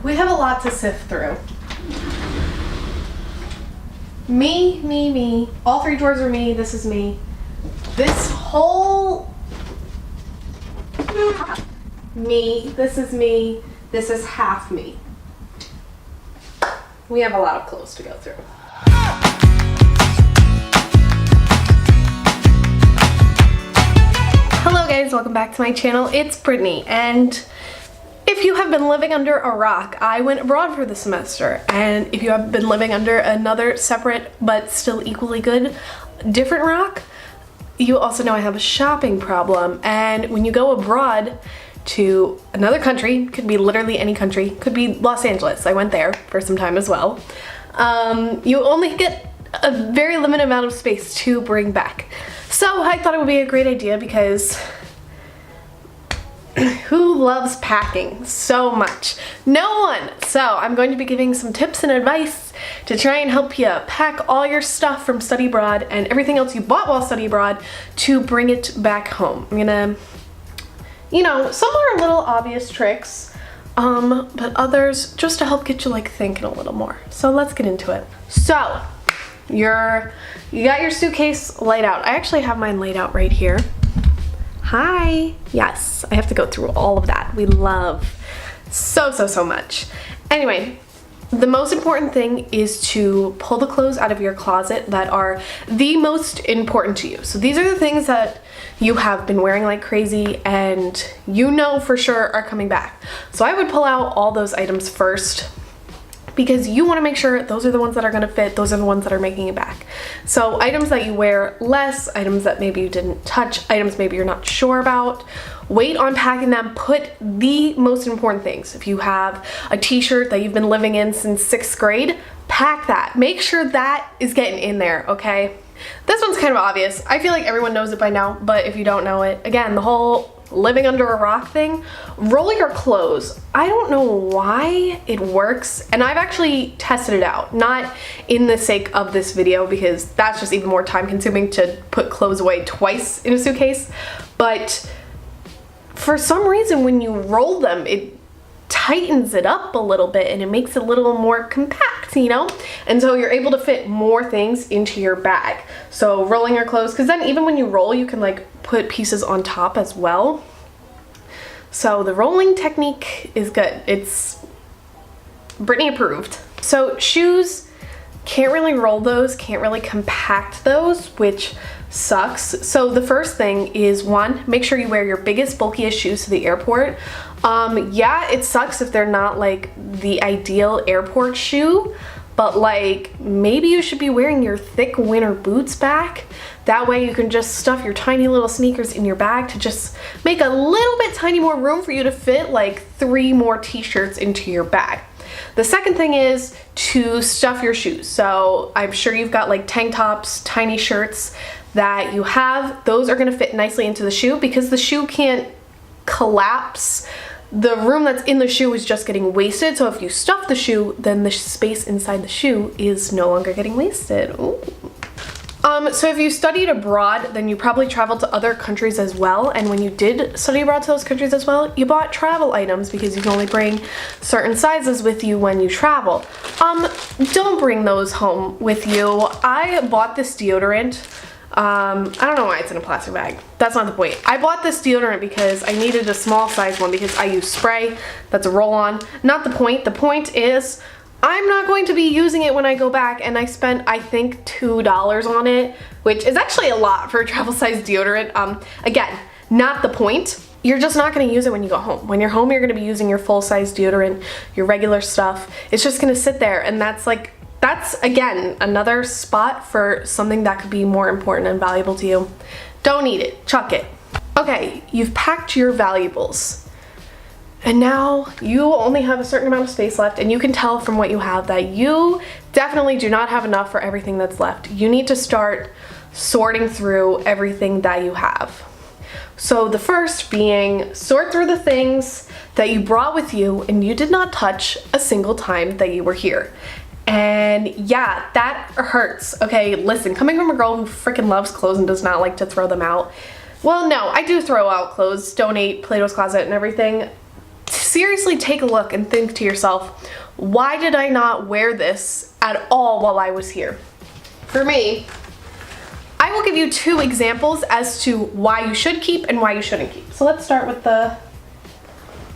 We have a lot to sift through. Me. All 3 drawers are me. This is me. This whole me. This is me. This is half me. We have a lot of clothes to go through. Hello guys, welcome back to my channel. It's Brittany, and if you have been living under a rock, I went abroad for the semester, and if you have been living under another separate but still equally good different rock, you also know I have a shopping problem. And when you go abroad to another country, could be literally any country, could be Los Angeles, I went there for some time as well, you only get a very limited amount of space to bring back. So I thought it would be a great idea because who loves packing so much? No one! So I'm going to be giving some tips and advice to try and help you pack all your stuff from study abroad and everything else you bought while study abroad to bring it back home. I'm gonna, you know, some are little obvious tricks, but others just to help get you like thinking a little more. So let's get into it. So you got your suitcase laid out. I actually have mine laid out right here. Hi. Yes, I have to go through all of that. We love so much. Anyway, the most important thing is to pull the clothes out of your closet that are the most important to you. So these are the things that you have been wearing like crazy and you know for sure are coming back. So I would pull out all those items first, because you want to make sure those are the ones that are going to fit, those are the ones that are making it back. So items that you wear less, items that maybe you didn't touch, items maybe you're not sure about, wait on packing them. Put the most important things. If you have a t-shirt that you've been living in since 6th grade, pack that. Make sure that is getting in there, okay? This one's kind of obvious. I feel like everyone knows it by now, but if you don't know it, again, the whole living under a rock thing, roll your clothes. I don't know why it works, and I've actually tested it out, not in the sake of this video because that's just even more time consuming to put clothes away twice in a suitcase, but for some reason when you roll them, it tightens it up a little bit and it makes it a little more compact, you know? And so you're able to fit more things into your bag. So rolling your clothes, because then even when you roll, you can like put pieces on top as well. So the rolling technique is good. It's Brittany approved. So shoes, can't really roll those, can't really compact those, which sucks. So the first thing is, one, make sure you wear your biggest, bulkiest shoes to the airport. Yeah, it sucks if they're not like the ideal airport shoe, but like maybe you should be wearing your thick winter boots back. That way you can just stuff your tiny little sneakers in your bag to just make a little bit tiny more room for you to fit like 3 more t-shirts into your bag. The second thing is to stuff your shoes. So I'm sure you've got like tank tops, tiny shirts that you have. Those are gonna fit nicely into the shoe because the shoe can't collapse. The room that's in the shoe is just getting wasted. So if you stuff the shoe, then the space inside the shoe is no longer getting wasted. Ooh. So if you studied abroad, then you probably traveled to other countries as well. And when you did study abroad to those countries as well, you bought travel items because you can only bring certain sizes with you when you travel. Don't bring those home with you. I bought this deodorant. I don't know why it's in a plastic bag. That's not the point. I bought this deodorant because I needed a small size one because I use spray. That's a roll-on. Not the point. The point is I'm not going to be using it when I go back, and I spent, I think, $2 on it, which is actually a lot for a travel size deodorant. Again, not the point. You're just not going to use it when you go home. When you're home, you're going to be using your full-size deodorant, your regular stuff. It's just going to sit there, and that's again another spot for something that could be more important and valuable to you. Don't eat it. Chuck it. Okay, you've packed your valuables. And now you only have a certain amount of space left, and you can tell from what you have that you definitely do not have enough for everything that's left. You need to start sorting through everything that you have. So the first being, sort through the things that you brought with you and you did not touch a single time that you were here. And yeah, that hurts. Okay, listen, coming from a girl who freaking loves clothes and does not like to throw them out. Well, no, I do throw out clothes, donate Plato's Closet and everything. seriously take a look and think to yourself, why did I not wear this at all while I was here? For me, I will give you 2 examples as to why you should keep and why you shouldn't keep. So let's start with the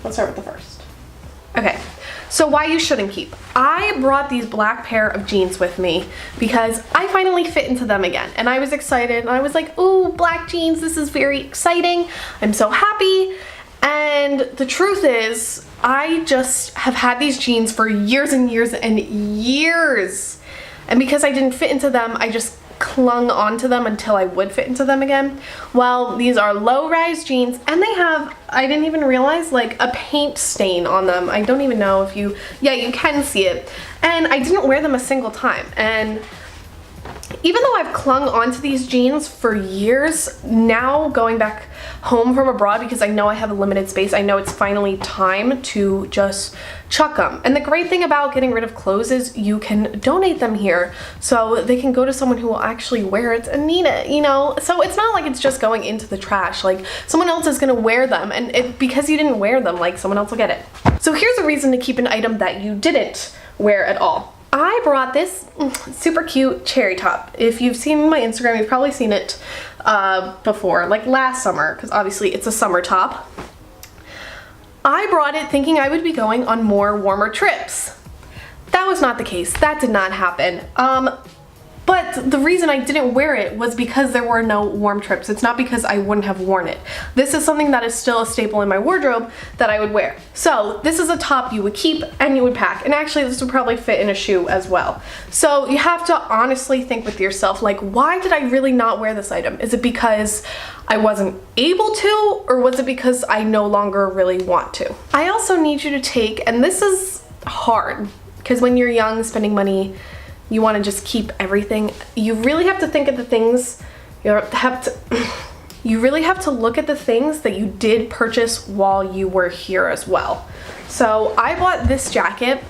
first. Okay, so why you shouldn't keep. I brought these black pair of jeans with me because I finally fit into them again, and I was excited, and I was like, ooh, black jeans, this is very exciting. I'm so happy. And the truth is, I just have had these jeans for years and years and years. And because I didn't fit into them, I just clung onto them until I would fit into them again. Well, these are low-rise jeans, and they have, I didn't even realize, like a paint stain on them. I don't even know if you, yeah, you can see it. And I didn't wear them a single time. And even though I've clung onto these jeans for years, now going back home from abroad, because I know I have a limited space, I know it's finally time to just chuck them. And the great thing about getting rid of clothes is you can donate them here, so they can go to someone who will actually wear it and need it, you know? So it's not like it's just going into the trash. Like, someone else is gonna wear them, and because you didn't wear them, like, someone else will get it. So here's a reason to keep an item that you didn't wear at all. I brought this super cute cherry top. If you've seen my Instagram, you've probably seen it before, like last summer, because obviously it's a summer top. I brought it thinking I would be going on more warmer trips. That was not the case. That did not happen. But the reason I didn't wear it was because there were no warm trips. It's not because I wouldn't have worn it. This is something that is still a staple in my wardrobe that I would wear. So this is a top you would keep and you would pack. And actually this would probably fit in a shoe as well. So you have to honestly think with yourself, like, why did I really not wear this item? Is it because I wasn't able to, or was it because I no longer really want to? I also need you to take, and this is hard, because when you're young, spending money, you want to just keep everything. You really have to think of the things, you really have to look at the things that you did purchase while you were here as well. So I bought this jacket.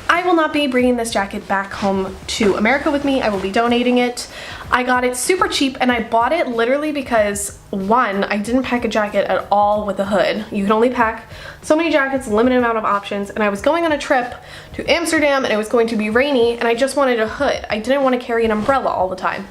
I will not be bringing this jacket back home to America with me. I will be donating it. I got it super cheap, and I bought it literally because, one, I didn't pack a jacket at all with a hood. You can only pack so many jackets, limited amount of options, and I was going on a trip to Amsterdam and it was going to be rainy, and I just wanted a hood. I didn't want to carry an umbrella all the time.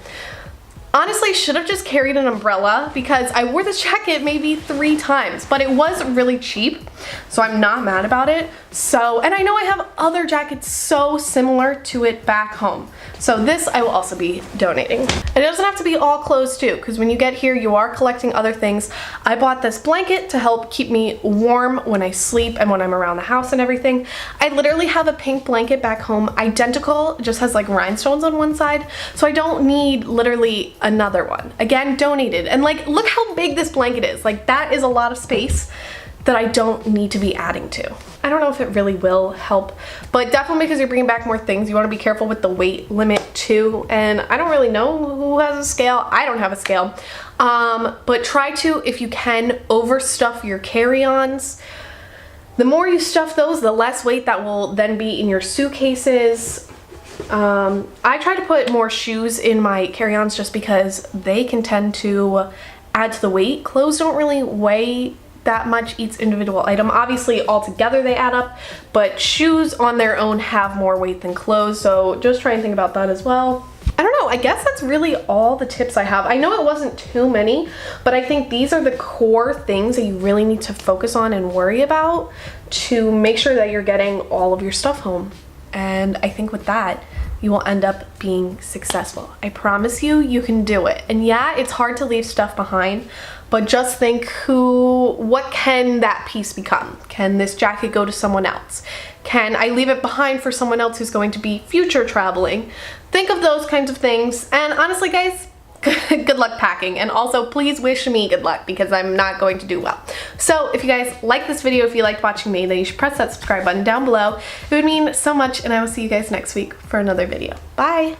Honestly, should have just carried an umbrella because I wore this jacket maybe 3 times, but it was really cheap, so I'm not mad about it. So, and I know I have other jackets so similar to it back home. So this I will also be donating. And it doesn't have to be all clothes too, because when you get here, you are collecting other things. I bought this blanket to help keep me warm when I sleep and when I'm around the house and everything. I literally have a pink blanket back home, identical, it just has like rhinestones on one side, so I don't need literally another one. Again, donated. And like, look how big this blanket is. Like, that is a lot of space that I don't need to be adding to. I don't know if it really will help, but definitely because you're bringing back more things, you want to be careful with the weight limit too. And I don't really know who has a scale. I don't have a scale. But try to, if you can, overstuff your carry-ons. The more you stuff those, the less weight that will then be in your suitcases. I try to put more shoes in my carry-ons just because they can tend to add to the weight. Clothes don't really weigh that much each individual item. Obviously all together they add up, but shoes on their own have more weight than clothes, so just try and think about that as well. I don't know, I guess that's really all the tips I have. I know it wasn't too many, but I think these are the core things that you really need to focus on and worry about to make sure that you're getting all of your stuff home. And I think with that, you will end up being successful. I promise you, you can do it. And yeah, it's hard to leave stuff behind, but just think what can that piece become? Can this jacket go to someone else? Can I leave it behind for someone else who's going to be future traveling? Think of those kinds of things. And honestly, guys, good luck packing. And also, please wish me good luck because I'm not going to do well. So if you guys like this video, if you liked watching me, then you should press that subscribe button down below. It would mean so much, and I will see you guys next week for another video. Bye!